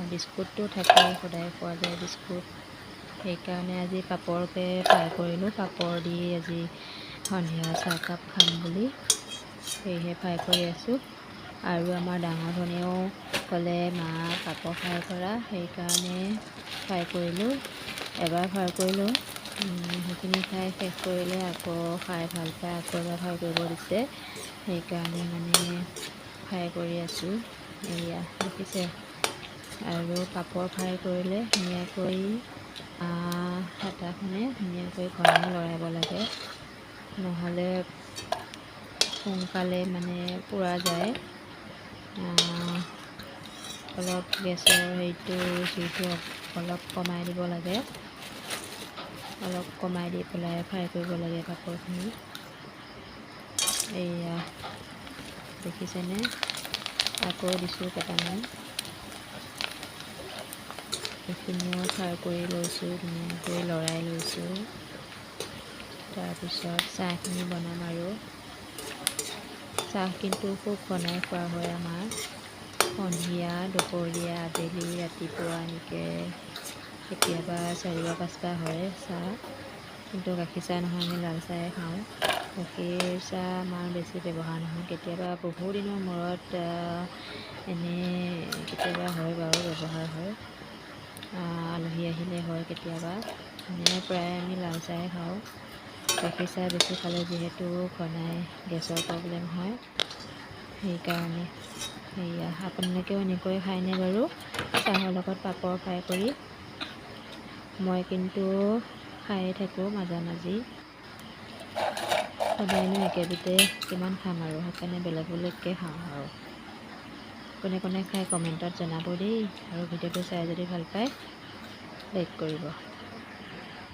বিস্কুটটো থাকে, সদায় খোৱা যায় বিস্কুট। সেইকাৰণে আজি পাপৰকে ফ্ৰাই কৰিলোঁ। পাপৰ দি আজি সন্ধিয়া চাহকাপ খাম বুলি সেয়েহে ফ্ৰাই কৰি আছোঁ। আৰু আমাৰ ডাঙৰ ধনীয়েও ক'লে মা পাপৰ ফ্ৰাই কৰা, সেইকাৰণে ফ্ৰাই কৰিলোঁ। এবাৰ ফ্ৰাই কৰিলোঁ, সেইখিনি খাই শেষ কৰিলে আকৌ খাই ভাল পায়, আকৌ এবাৰ ফ্ৰাই কৰিব দিছে। সেইকাৰণে মানে ফ্ৰাই কৰি আছোঁ। এয়া দেখিছে। আৰু পাপৰ ফ্ৰাই কৰিলে ধুনীয়াকৈ হেতাখনে ধুনীয়াকৈ ঘনাই লৰাব লাগে, নহ'লে সোনকালে মানে পুৰা যায়। অলপ গেছৰ জুইটো অলপ কমাই দিব লাগে, অলপ কমাই দি পেলাই ফ্ৰাই কৰিব লাগে পাপৰখিনি। এয়া দেখিছেনে, আকৌ দিছোঁ কেইটামান। এইখিনিও ফ্ৰাই কৰি লৈছোঁ, ধুনীয়াকৈ লৰাই লৈছোঁ। তাৰপিছত চাহখিনি বনাম। আৰু চাহ কিন্তু খুব বনাই খোৱা হয় আমাৰ, সন্ধিয়া, দুপৰীয়া, আবেলি, ৰাতিপুৱা এনেকৈ কেতিয়াবা 4 বা 5 বাৰ হয় চাহ। কিন্তু গাখীৰ চাহ নহয়, আমি লাল চাহে খাওঁ। গাখীৰ চাহ আমাৰ বেছি ব্যৱহাৰ নহয়, কেতিয়াবা বহু দিনৰ মূৰত কেতিয়াবা হয় বাৰু, ব্যৱহাৰ হয়। আলহী আহিলে হয় কেতিয়াবা, প্ৰায় আমি লাল চাহে খাওঁ। গাখীৰ চাহ বেছি খালে যিহেতু ঘনাই গেছৰ প্ৰব্লেম হয়, সেইকাৰণে। সেয়া আপোনালোকেও এনেকৈ খায়নে বাৰু, চাহৰ লগত পাপৰ ফ্ৰাই কৰি? মই কিন্তু খায়ে থাকোঁ মাজে মাজে। সদায়নো একেবিধে কিমান খাম আৰু, সেইকাৰণে বেলেগ বেলেগকৈ খাওঁ। আৰু কোনে কোনে খাই কমেণ্টত জনাব দেই। আৰু ভিডিঅ'টো চাই যদি ভাল পায় লাইক কৰিব।